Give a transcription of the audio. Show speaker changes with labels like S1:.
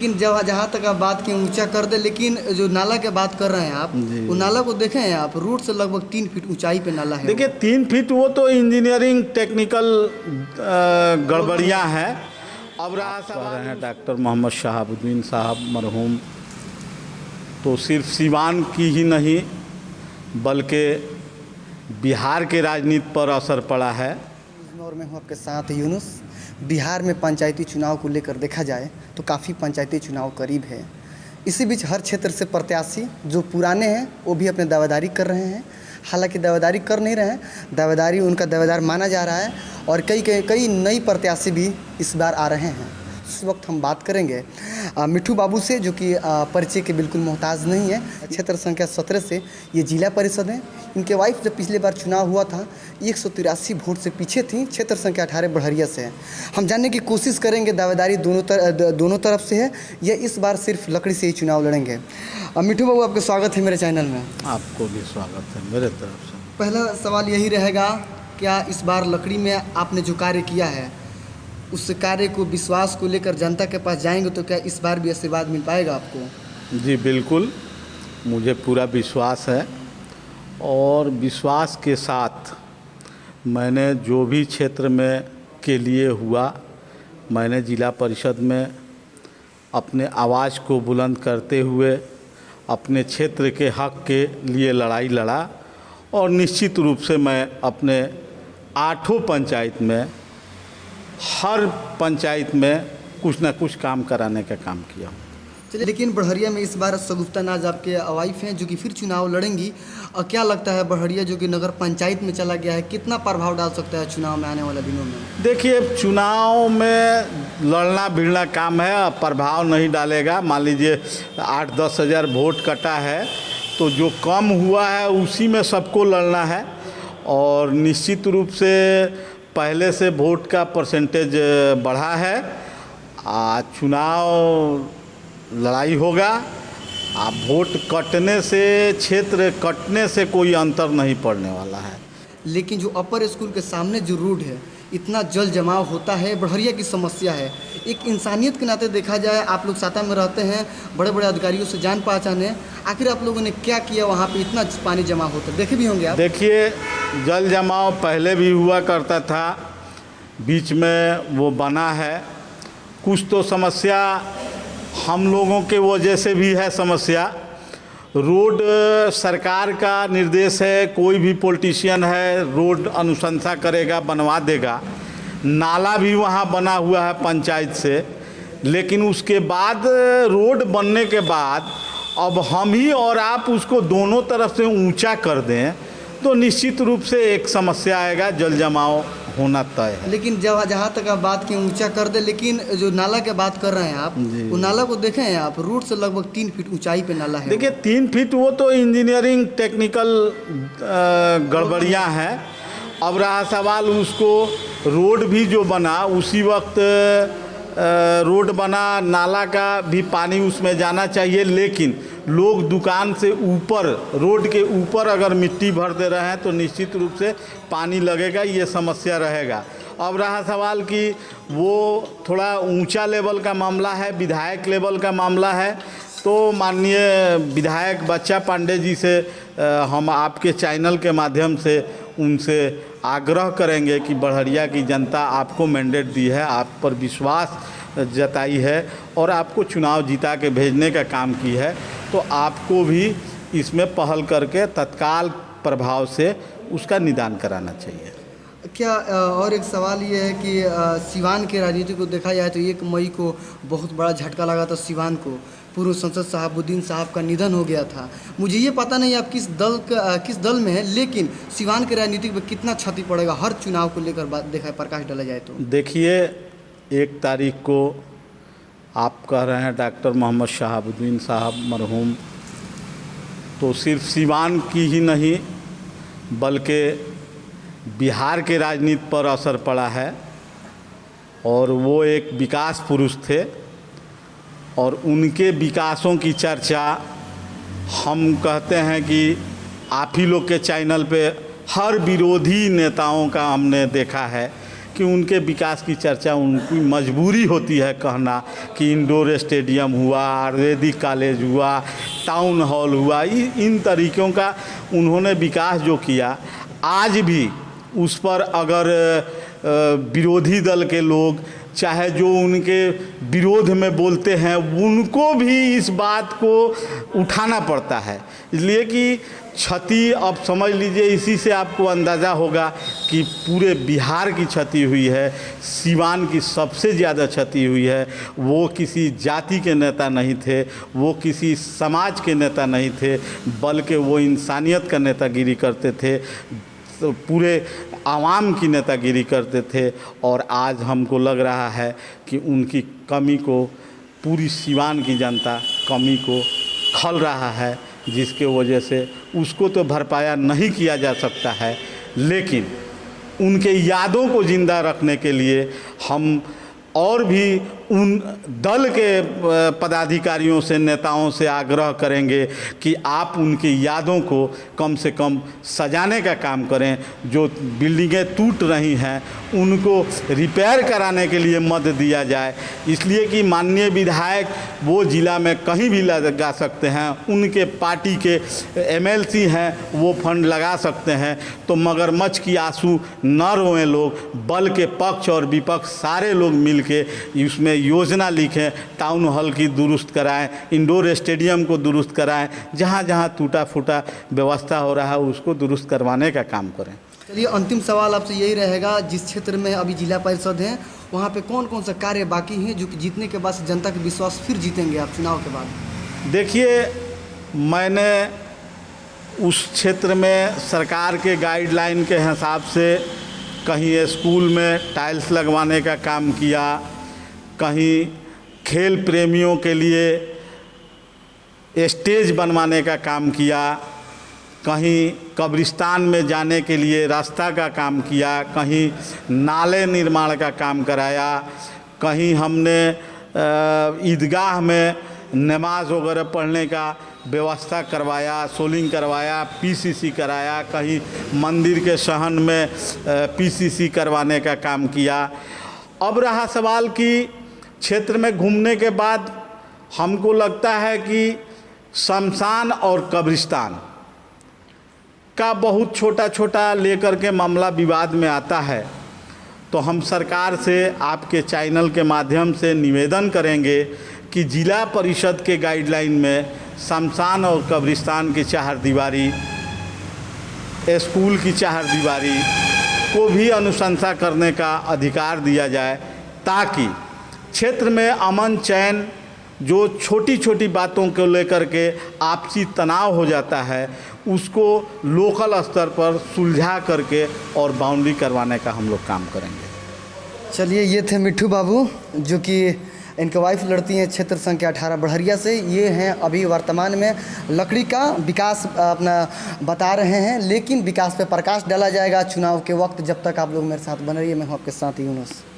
S1: लेकिन जब जहाँ तक आप बात की ऊंचा कर दे, लेकिन जो नाला की बात कर रहे हैं आप, वो नाला को देखें हैं आप, रोड से लगभग 3 फीट ऊंचाई पे नाला है।
S2: देखिए 3 फीट वो तो इंजीनियरिंग टेक्निकल गड़बड़ियाँ हैं। अब रहा सवाल है डॉक्टर मोहम्मद शहाबुद्दीन साहब मरहूम, तो सिर्फ सिवान की ही नहीं बल्कि बिहार के राजनीति पर असर पड़ा है।
S1: और मैं हूँ आपके साथ यूनुस। बिहार में पंचायती चुनाव को लेकर देखा जाए तो काफ़ी पंचायती चुनाव करीब है। इसी बीच हर क्षेत्र से प्रत्याशी जो पुराने हैं वो भी अपने दावेदारी कर रहे हैं। हालांकि दावेदारी कर नहीं रहे हैं, दावेदारी उनका दावेदार माना जा रहा है और कई नई प्रत्याशी भी इस बार आ रहे हैं। इस वक्त हम बात करेंगे मिठू बाबू से, जो कि परिचय के बिल्कुल मोहताज नहीं है। क्षेत्र संख्या 17 से ये जिला परिषद है। इनके वाइफ जब पिछले बार चुनाव हुआ था 183 वोट से पीछे थी। क्षेत्र संख्या 18 बढ़िया से है। हम जानने की कोशिश करेंगे दावेदारी दोनों तरफ से है या इस बार सिर्फ लकड़ी से ही चुनाव लड़ेंगे। मिठू बाबू, आपका स्वागत है मेरे चैनल में।
S2: आपको भी स्वागत है मेरे तरफ से।
S1: पहला सवाल यही रहेगा, क्या इस बार लकड़ी में आपने जो कार्य किया है उस कार्य को, विश्वास को लेकर जनता के पास जाएंगे तो क्या इस बार भी आशीर्वाद मिल पाएगा आपको?
S2: जी बिल्कुल, मुझे पूरा विश्वास है और विश्वास के साथ मैंने जो भी क्षेत्र में के लिए हुआ, मैंने जिला परिषद में अपने आवाज़ को बुलंद करते हुए अपने क्षेत्र के हक के लिए लड़ाई लड़ा और निश्चित रूप से मैं अपने 8 पंचायत में, हर पंचायत में कुछ ना कुछ काम कराने का काम किया।
S1: चलिए, लेकिन बढ़िया में इस बार शगुफ्ता नाज आपके वाइफ हैं जो कि फिर चुनाव लड़ेंगी। और क्या लगता है बढ़िया जो कि नगर पंचायत में चला गया है, कितना प्रभाव डाल सकता है चुनाव में आने वाले दिनों में?
S2: देखिए, चुनाव में लड़ना भिड़ना काम है, प्रभाव नहीं डालेगा। मान लीजिए 8-10 हज़ार वोट कटा है तो जो कम हुआ है उसी में सबको लड़ना है और निश्चित रूप से पहले से वोट का परसेंटेज बढ़ा है। चुनाव लड़ाई होगा। वोट कटने से, क्षेत्र कटने से कोई अंतर नहीं पड़ने वाला है।
S1: लेकिन जो अपर स्कूल के सामने जो रोड है, इतना जल जमाव होता है, बढ़िया की समस्या है। एक इंसानियत के नाते देखा जाए, आप लोग साता में रहते हैं, बड़े बड़े अधिकारियों से जान पहचान है, आखिर आप लोगों ने क्या किया वहाँ पे इतना पानी जमा होता है? देखे भी होंगे आप।
S2: देखिए, जल जमाव पहले भी हुआ करता था, बीच में वो बना है। कुछ तो समस्या हम लोगों के वजह से भी है समस्या। रोड सरकार का निर्देश है, कोई भी पॉलिटिशियन है रोड अनुशंसा करेगा, बनवा देगा। नाला भी वहाँ बना हुआ है पंचायत से, लेकिन उसके बाद रोड बनने के बाद अब हम ही और आप उसको दोनों तरफ से ऊंचा कर दें तो निश्चित रूप से एक समस्या आएगा, जल जमाव होना तय है।
S1: लेकिन जब जहाँ तक आप बात की ऊंचा कर दे, लेकिन जो नाला की बात कर रहे हैं आप, वो नाला को देखें हैं आप, रोड से लगभग 3 फीट ऊंचाई पे नाला है।
S2: देखिए 3 फीट वो तो इंजीनियरिंग टेक्निकल गड़बड़ियाँ हैं। अब रहा सवाल, उसको रोड भी जो बना उसी वक्त रोड बना, नाला का भी पानी उसमें जाना चाहिए, लेकिन लोग दुकान से ऊपर, रोड के ऊपर अगर मिट्टी भर दे रहे हैं तो निश्चित रूप से पानी लगेगा, ये समस्या रहेगा। अब रहा सवाल कि वो थोड़ा ऊंचा लेवल का मामला है, विधायक लेवल का मामला है, तो माननीय विधायक बच्चा पांडे जी से हम आपके चैनल के माध्यम से उनसे आग्रह करेंगे कि बढ़िया की जनता आपको मैंडेट दी है, आप पर विश्वास जताई है और आपको चुनाव जीता के भेजने का काम की है, तो आपको भी इसमें पहल करके तत्काल प्रभाव से उसका निदान कराना चाहिए।
S1: क्या और एक सवाल ये है कि सिवान के राजनीति को देखा जाए तो 1 मई को बहुत बड़ा झटका लगा था सिवान को। पूर्व सांसद शहाबुद्दीन साहब का निधन हो गया था। मुझे ये पता नहीं आप किस दल में है, लेकिन सिवान के राजनीति में कितना क्षति पड़ेगा हर चुनाव को लेकर बात देखा है, प्रकाश डाला जाए तो?
S2: देखिए, 1 तारीख को आप कह रहे हैं डॉक्टर मोहम्मद शहाबुद्दीन साहब मरहूम, तो सिर्फ सिवान की ही नहीं बल्कि बिहार के राजनीति पर असर पड़ा है और वो एक विकास पुरुष थे और उनके विकासों की चर्चा हम कहते हैं कि आप ही लोग के चैनल पे हर विरोधी नेताओं का हमने देखा है कि उनके विकास की चर्चा उनकी मजबूरी होती है कहना कि इंडोर स्टेडियम हुआ, आयुर्वेदिक कॉलेज हुआ, टाउन हॉल हुआ। इन तरीक़ों का उन्होंने विकास जो किया, आज भी उस पर अगर विरोधी दल के लोग चाहे जो उनके विरोध में बोलते हैं, उनको भी इस बात को उठाना पड़ता है। इसलिए कि क्षति अब समझ लीजिए, इसी से आपको अंदाज़ा होगा कि पूरे बिहार की क्षति हुई है। सीवान की सबसे ज़्यादा क्षति हुई है। वो किसी जाति के नेता नहीं थे, वो किसी समाज के नेता नहीं थे, बल्कि वो इंसानियत का नेतागिरी करते थे, तो पूरे आवाम की नेतागिरी करते थे। और आज हमको लग रहा है कि उनकी कमी को पूरी सीवान की जनता कमी को खल रहा है, जिसके वजह से उसको तो भरपाया नहीं किया जा सकता है, लेकिन उनके यादों को ज़िंदा रखने के लिए हम और भी उन दल के पदाधिकारियों से, नेताओं से आग्रह करेंगे कि आप उनकी यादों को कम से कम सजाने का काम करें। जो बिल्डिंगें टूट रही हैं उनको रिपेयर कराने के लिए मद दिया जाए, इसलिए कि माननीय विधायक वो ज़िला में कहीं भी लगा सकते हैं, उनके पार्टी के एमएलसी हैं वो फंड लगा सकते हैं। तो मगरमच्छ की आंसू न रोएं लोग, बल्कि पक्ष और विपक्ष सारे लोग मिलके उसमें योजना लिखें, टाउन हॉल की दुरुस्त कराएं, इंडोर स्टेडियम को दुरुस्त कराएं, जहां जहां टूटा फूटा व्यवस्था हो रहा है उसको दुरुस्त करवाने का काम करें।
S1: चलिए, अंतिम सवाल आपसे यही रहेगा, जिस क्षेत्र में अभी जिला परिषद है वहाँ पे कौन कौन सा कार्य बाकी हैं जो कि जीतने के बाद जनता का विश्वास फिर जीतेंगे आप चुनाव के बाद?
S2: देखिए, मैंने उस क्षेत्र में सरकार के गाइडलाइन के हिसाब से कहीं स्कूल में टाइल्स लगवाने का काम किया, कहीं खेल प्रेमियों के लिए स्टेज बनवाने का काम किया, कहीं कब्रिस्तान में जाने के लिए रास्ता का काम किया, कहीं नाले निर्माण का काम कराया, कहीं हमने ईदगाह में नमाज वगैरह पढ़ने का व्यवस्था करवाया, सोलिंग करवाया, पीसीसी कराया, कहीं मंदिर के सहन में पीसीसी करवाने का काम किया। अब रहा सवाल कि क्षेत्र में घूमने के बाद हमको लगता है कि शमशान और कब्रिस्तान का बहुत छोटा छोटा लेकर के मामला विवाद में आता है, तो हम सरकार से आपके चैनल के माध्यम से निवेदन करेंगे कि जिला परिषद के गाइडलाइन में शमशान और कब्रिस्तान की चारदीवारी, स्कूल की चारदीवारी को भी अनुशंसा करने का अधिकार दिया जाए, ताकि क्षेत्र में अमन चैन, जो छोटी छोटी बातों को लेकर के आपसी तनाव हो जाता है, उसको लोकल स्तर पर सुलझा करके और बाउंड्री करवाने का हम लोग काम करेंगे।
S1: चलिए, ये थे मिट्ठू बाबू, जो कि इनके वाइफ लड़ती हैं क्षेत्र संख्या 18 बढ़हरिया से। ये हैं अभी वर्तमान में लकड़ी का विकास अपना बता रहे हैं, लेकिन विकास पे प्रकाश डाला जाएगा चुनाव के वक्त। जब तक आप लोग मेरे साथ बने रहिए, मैं हूँ आपके साथ यूनुस।